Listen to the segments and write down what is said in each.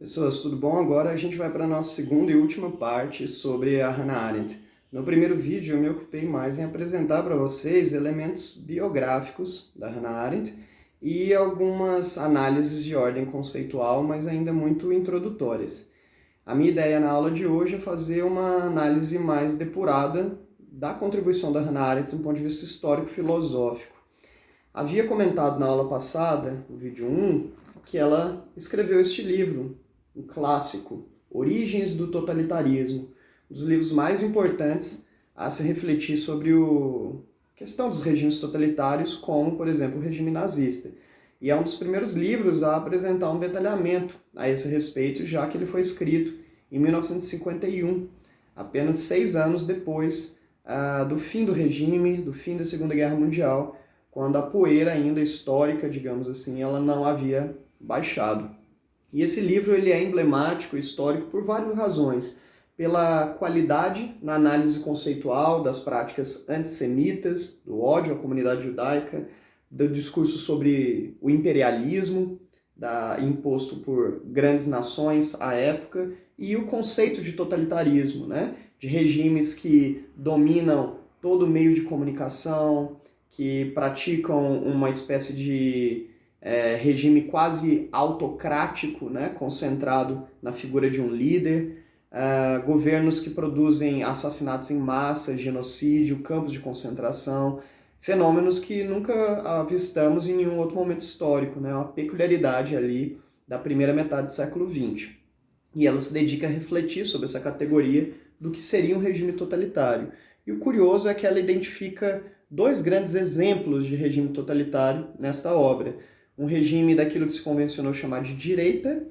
Pessoas, tudo bom? Agora a gente vai para a nossa segunda e última parte sobre a Hannah Arendt. No primeiro vídeo eu me ocupei mais em apresentar para vocês elementos biográficos da Hannah Arendt e algumas análises de ordem conceitual, mas ainda muito introdutórias. A minha ideia na aula de hoje é fazer uma análise mais depurada da contribuição da Hannah Arendt do ponto de vista histórico-filosófico. Havia comentado na aula passada, no vídeo 1, que ela escreveu este livro, um clássico, Origens do Totalitarismo, um dos livros mais importantes a se refletir sobre a questão dos regimes totalitários, como, por exemplo, o regime nazista. E é um dos primeiros livros a apresentar um detalhamento a esse respeito, já que ele foi escrito em 1951, apenas 6 anos depois do fim do regime, do fim da Segunda Guerra Mundial, quando a poeira ainda histórica, digamos assim, ela não havia baixado. E esse livro ele é emblemático, histórico, por várias razões. Pela qualidade na análise conceitual das práticas antissemitas, do ódio à comunidade judaica, do discurso sobre o imperialismo imposto por grandes nações à época, e o conceito de totalitarismo, né? De regimes que dominam todo o meio de comunicação, que praticam uma espécie de regime quase autocrático, né, concentrado na figura de um líder, governos que produzem assassinatos em massa, genocídio, campos de concentração, fenômenos que nunca avistamos em nenhum outro momento histórico, né, uma peculiaridade ali da primeira metade do século XX. E ela se dedica a refletir sobre essa categoria do que seria um regime totalitário. E o curioso é que ela identifica 2 grandes exemplos de regime totalitário nesta obra. Um regime daquilo que se convencionou chamar de direita,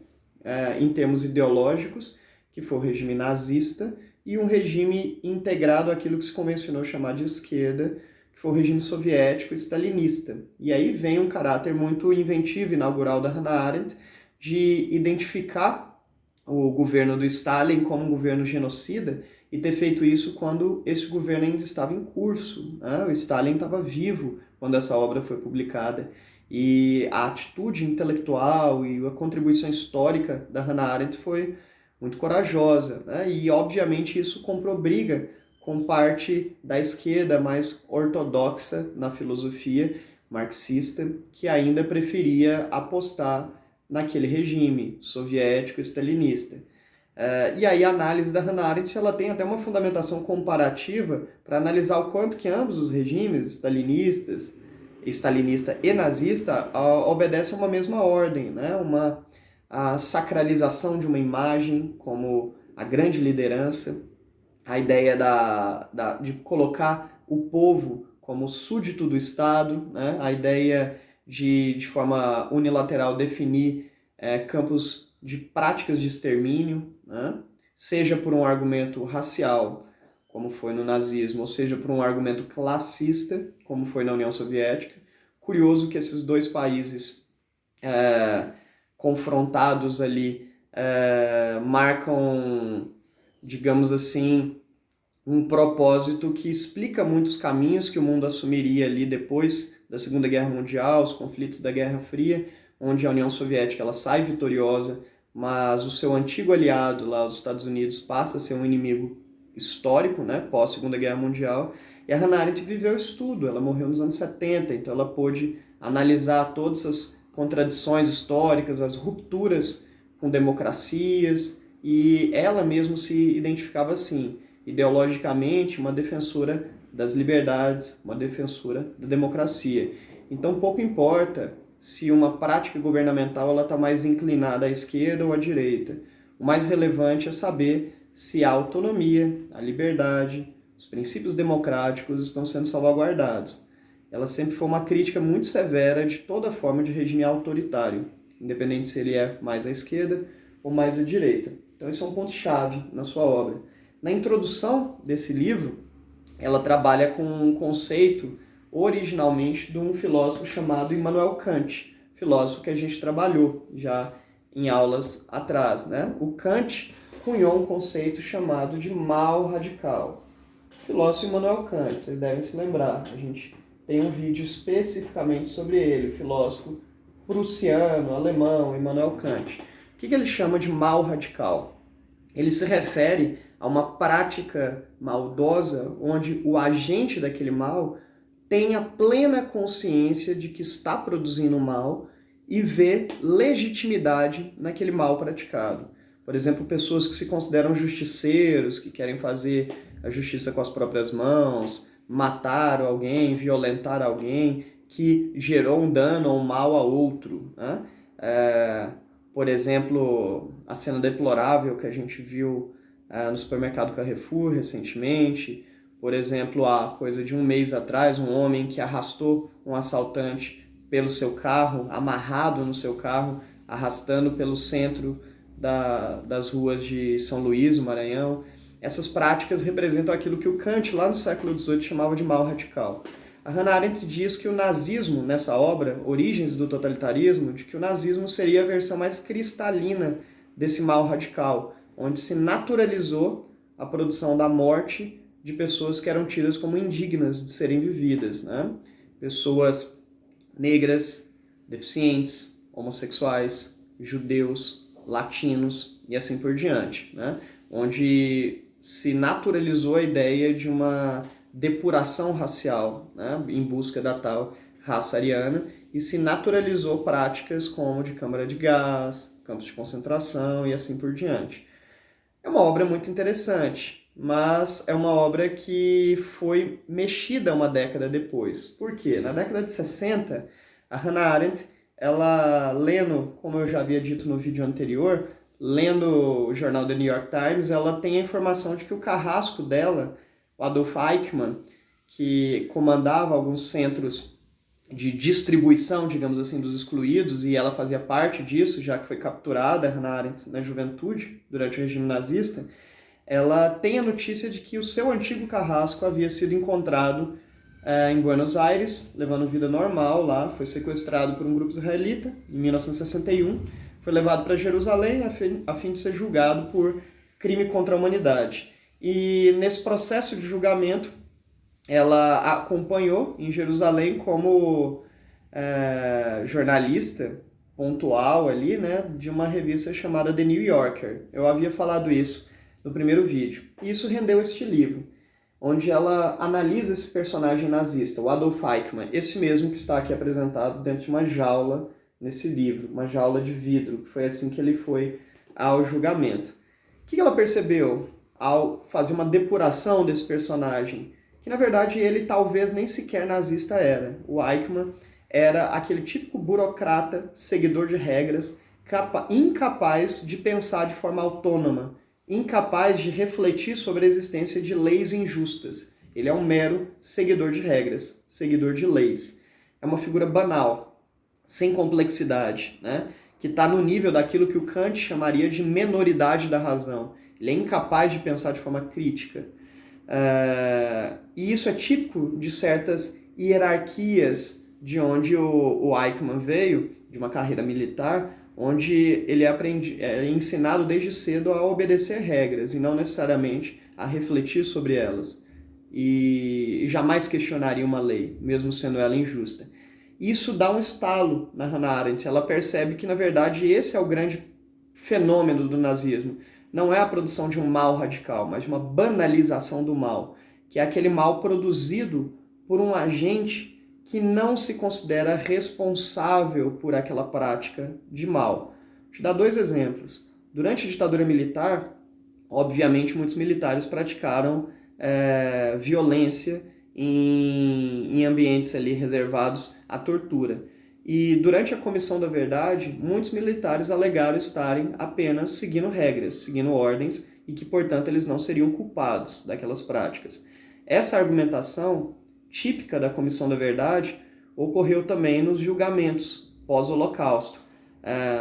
em termos ideológicos, que foi o regime nazista, e um regime integrado àquilo que se convencionou chamar de esquerda, que foi o regime soviético stalinista. E aí vem um caráter muito inventivo e inaugural da Hannah Arendt de identificar o governo do Stalin como um governo genocida e ter feito isso quando esse governo ainda estava em curso, né? O Stalin estava vivo quando essa obra foi publicada. E a atitude intelectual e a contribuição histórica da Hannah Arendt foi muito corajosa, né? E, obviamente, isso comprou briga com parte da esquerda mais ortodoxa na filosofia marxista, que ainda preferia apostar naquele regime soviético stalinista. E aí a análise da Hannah Arendt ela tem até uma fundamentação comparativa para analisar o quanto que ambos os regimes, stalinista e nazista, obedecem a uma mesma ordem, né? A sacralização de uma imagem como a grande liderança, a ideia de colocar o povo como súdito do Estado, né? A ideia de forma unilateral, definir campos de práticas de extermínio, né? Seja por um argumento racial, como foi no nazismo, ou seja por um argumento classista, como foi na União Soviética. Curioso que esses 2 países confrontados ali marcam, digamos assim, um propósito que explica muitos caminhos que o mundo assumiria ali depois da Segunda Guerra Mundial, os conflitos da Guerra Fria, onde a União Soviética ela sai vitoriosa, mas o seu antigo aliado lá, os Estados Unidos, passa a ser um inimigo histórico, né, pós-Segunda Guerra Mundial. E a Hannah Arendt viveu isso tudo, ela morreu nos anos 70, então ela pôde analisar todas as contradições históricas, as rupturas com democracias, e ela mesma se identificava assim, ideologicamente uma defensora das liberdades, uma defensora da democracia. Então pouco importa se uma prática governamental está mais inclinada à esquerda ou à direita. O mais relevante é saber se a autonomia, a liberdade, os princípios democráticos estão sendo salvaguardados. Ela sempre foi uma crítica muito severa de toda forma de regime autoritário, independente se ele é mais à esquerda ou mais à direita. Então esse é um ponto-chave na sua obra. Na introdução desse livro, ela trabalha com um conceito originalmente de um filósofo chamado Immanuel Kant, filósofo que a gente trabalhou já em aulas atrás, né? O Kant cunhou um conceito chamado de mal radical. Filósofo Immanuel Kant, vocês devem se lembrar, a gente tem um vídeo especificamente sobre ele, o filósofo prussiano, alemão, Immanuel Kant. O que ele chama de mal radical? Ele se refere a uma prática maldosa onde o agente daquele mal tem a plena consciência de que está produzindo mal e vê legitimidade naquele mal praticado. Por exemplo, pessoas que se consideram justiceiros, que querem fazer a justiça com as próprias mãos, matar alguém, violentar alguém, que gerou um dano ou um mal a outro, né? Por exemplo, a cena deplorável que a gente viu no supermercado Carrefour recentemente. Por exemplo, há coisa de um mês atrás, um homem que arrastou um assaltante pelo seu carro, amarrado no seu carro, arrastando pelo centro das ruas de São Luís, no Maranhão. Essas práticas representam aquilo que o Kant, lá no século XVIII, chamava de mal radical. A Hannah Arendt diz que o nazismo, nessa obra, Origens do Totalitarismo, de que o nazismo seria a versão mais cristalina desse mal radical, onde se naturalizou a produção da morte de pessoas que eram tidas como indignas de serem vividas, né? Pessoas negras, deficientes, homossexuais, judeus, latinos e assim por diante, né? Onde se naturalizou a ideia de uma depuração racial, né? Em busca da tal raça ariana, e se naturalizou práticas como de câmara de gás, campos de concentração e assim por diante. É uma obra muito interessante, mas é uma obra que foi mexida uma década depois. Por quê? Na década de 60, a Hannah Arendt, ela lendo, como eu já havia dito no vídeo anterior, lendo o jornal The New York Times, ela tem a informação de que o carrasco dela, o Adolf Eichmann, que comandava alguns centros de distribuição, digamos assim, dos excluídos, e ela fazia parte disso, já que foi capturada, Hannah Arendt, na juventude, durante o regime nazista, ela tem a notícia de que o seu antigo carrasco havia sido encontrado em Buenos Aires, levando vida normal lá, foi sequestrado por um grupo israelita em 1961, foi levado para Jerusalém a fim de ser julgado por crime contra a humanidade. E nesse processo de julgamento, ela acompanhou em Jerusalém como jornalista pontual ali, né, de uma revista chamada The New Yorker. Eu havia falado isso no primeiro vídeo. E isso rendeu este livro, onde ela analisa esse personagem nazista, o Adolf Eichmann, esse mesmo que está aqui apresentado dentro de uma jaula nesse livro, uma jaula de vidro, que foi assim que ele foi ao julgamento. O que ela percebeu ao fazer uma depuração desse personagem? Que na verdade ele talvez nem sequer nazista era. O Eichmann era aquele típico burocrata, seguidor de regras, incapaz de pensar de forma autônoma, incapaz de refletir sobre a existência de leis injustas. Ele é um mero seguidor de regras, seguidor de leis. É uma figura banal, sem complexidade, né? Que está no nível daquilo que o Kant chamaria de menoridade da razão. Ele é incapaz de pensar de forma crítica. E isso é típico de certas hierarquias de onde o Eichmann veio, de uma carreira militar, onde ele é ensinado desde cedo a obedecer regras e não necessariamente a refletir sobre elas. E jamais questionaria uma lei, mesmo sendo ela injusta. Isso dá um estalo na Hannah Arendt. Ela percebe que, na verdade, esse é o grande fenômeno do nazismo. Não é a produção de um mal radical, mas de uma banalização do mal, que é aquele mal produzido por um agente que não se considera responsável por aquela prática de mal. Vou te dar dois exemplos. Durante a ditadura militar, obviamente, muitos militares praticaram violência em ambientes ali reservados à tortura. E durante a Comissão da Verdade, muitos militares alegaram estarem apenas seguindo regras, seguindo ordens, e que, portanto, eles não seriam culpados daquelas práticas. Essa argumentação, típica da Comissão da Verdade, ocorreu também nos julgamentos pós-Holocausto,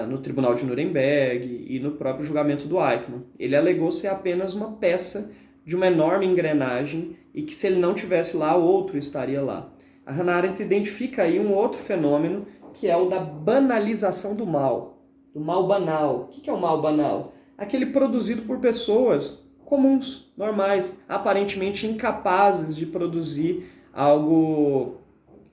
no Tribunal de Nuremberg e no próprio julgamento do Eichmann. Ele alegou ser apenas uma peça de uma enorme engrenagem e que, se ele não tivesse lá, outro estaria lá. A Hannah Arendt identifica aí um outro fenômeno, que é o da banalização do mal banal. O que é o mal banal? Aquele produzido por pessoas comuns, normais, aparentemente incapazes de produzir algo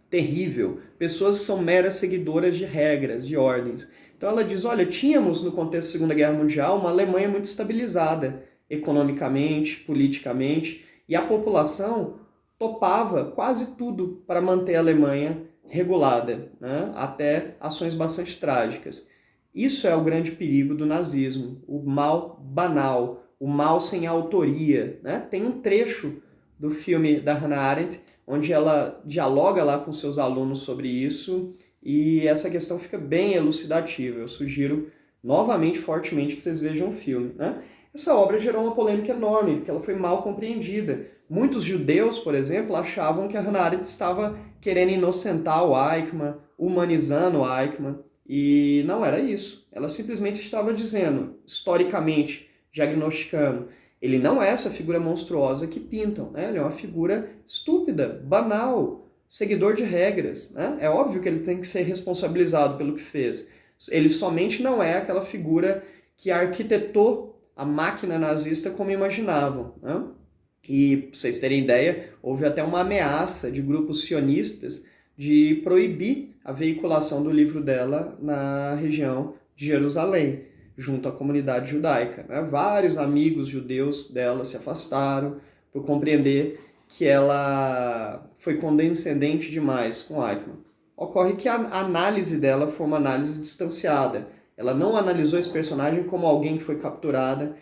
terrível. Pessoas que são meras seguidoras de regras, de ordens. Então ela diz, olha, tínhamos no contexto da Segunda Guerra Mundial uma Alemanha muito estabilizada, economicamente, politicamente, e a população topava quase tudo para manter a Alemanha regulada, né? Até ações bastante trágicas. Isso é o grande perigo do nazismo, o mal banal, o mal sem autoria, né? Tem um trecho do filme da Hannah Arendt onde ela dialoga lá com seus alunos sobre isso e essa questão fica bem elucidativa. Eu sugiro novamente, fortemente, que vocês vejam o filme, né? Essa obra gerou uma polêmica enorme, porque ela foi mal compreendida. Muitos judeus, por exemplo, achavam que a Hannah Arendt estava querendo inocentar o Eichmann, humanizando o Eichmann, e não era isso. Ela simplesmente estava dizendo, historicamente, diagnosticando, ele não é essa figura monstruosa que pintam, né? Ele é uma figura estúpida, banal, seguidor de regras, né? É óbvio que ele tem que ser responsabilizado pelo que fez. Ele somente não é aquela figura que arquitetou a máquina nazista como imaginavam, né? E, para vocês terem ideia, houve até uma ameaça de grupos sionistas de proibir a veiculação do livro dela na região de Jerusalém, junto à comunidade judaica, né? Vários amigos judeus dela se afastaram por compreender que ela foi condescendente demais com Eichmann. Ocorre que a análise dela foi uma análise distanciada. Ela não analisou esse personagem como alguém que foi capturada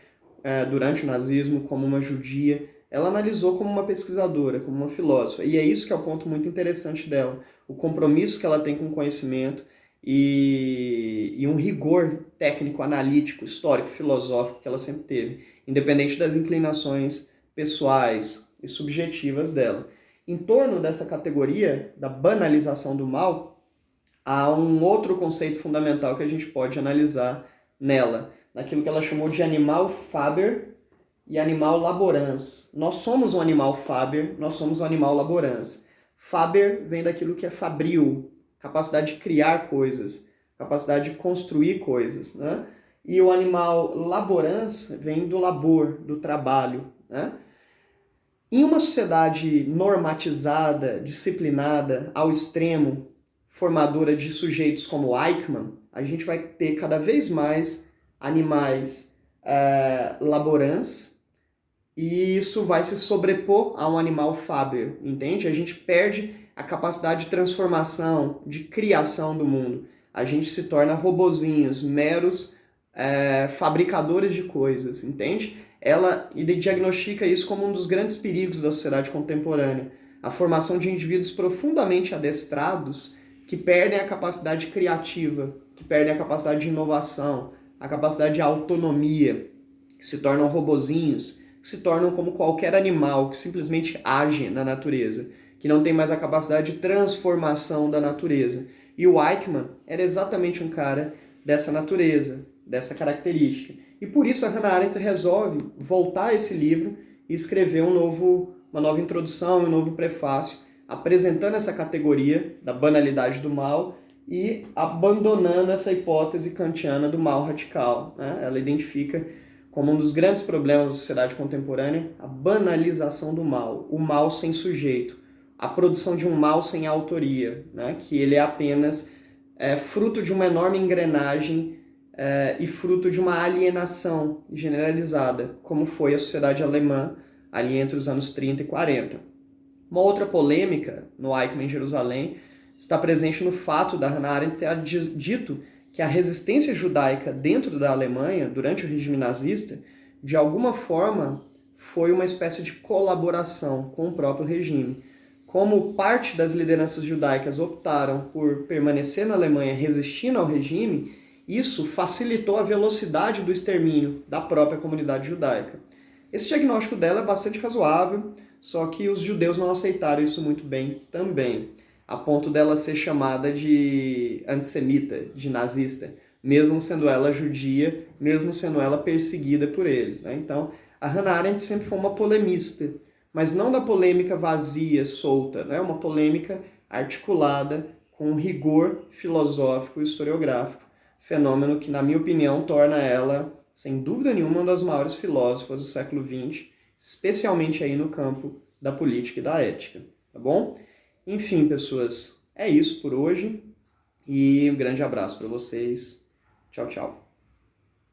durante o nazismo, como uma judia. Ela analisou como uma pesquisadora, como uma filósofa. E é isso que é o ponto muito interessante dela. O compromisso que ela tem com o conhecimento e um rigor técnico, analítico, histórico, filosófico que ela sempre teve, independente das inclinações pessoais e subjetivas dela. Em torno dessa categoria da banalização do mal, há um outro conceito fundamental que a gente pode analisar nela, naquilo que ela chamou de animal faber e animal laborans. Nós somos um animal faber, nós somos um animal laborans. Faber vem daquilo que é fabril, capacidade de criar coisas, capacidade de construir coisas, né? E o animal laborans vem do labor, do trabalho, né? Em uma sociedade normatizada, disciplinada, ao extremo, formadora de sujeitos como Eichmann, a gente vai ter cada vez mais animais laborans, e isso vai se sobrepor a um animal faber, entende? A gente perde a capacidade de transformação, de criação do mundo. A gente se torna robozinhos, meros fabricadores de coisas, entende? Ela diagnostica isso como um dos grandes perigos da sociedade contemporânea. A formação de indivíduos profundamente adestrados que perdem a capacidade criativa, que perdem a capacidade de inovação, a capacidade de autonomia, que se tornam robozinhos, que se tornam como qualquer animal que simplesmente age na natureza, que não tem mais a capacidade de transformação da natureza. E o Eichmann era exatamente um cara dessa natureza, dessa característica. E por isso a Hannah Arendt resolve voltar a esse livro e escrever uma nova introdução, um novo prefácio, apresentando essa categoria da banalidade do mal e abandonando essa hipótese kantiana do mal radical, né? Ela identifica como um dos grandes problemas da sociedade contemporânea a banalização do mal, o mal sem sujeito, a produção de um mal sem autoria, né? Que ele é apenas fruto de uma enorme engrenagem e fruto de uma alienação generalizada, como foi a sociedade alemã ali entre os anos 30 e 40. Uma outra polêmica no Eichmann em Jerusalém está presente no fato da Hannah Arendt ter dito que a resistência judaica dentro da Alemanha, durante o regime nazista, de alguma forma foi uma espécie de colaboração com o próprio regime. Como parte das lideranças judaicas optaram por permanecer na Alemanha resistindo ao regime, isso facilitou a velocidade do extermínio da própria comunidade judaica. Esse diagnóstico dela é bastante razoável, só que os judeus não aceitaram isso muito bem também, a ponto dela ser chamada de antissemita, de nazista, mesmo sendo ela judia, mesmo sendo ela perseguida por eles, né? Então, a Hannah Arendt sempre foi uma polemista, mas não da polêmica vazia, solta, né? Uma polêmica articulada com rigor filosófico e historiográfico, fenômeno que, na minha opinião, torna ela, sem dúvida nenhuma, uma das maiores filósofas do século XX, especialmente aí no campo da política e da ética, tá bom? Enfim, pessoas, é isso por hoje e um grande abraço para vocês. Tchau, tchau.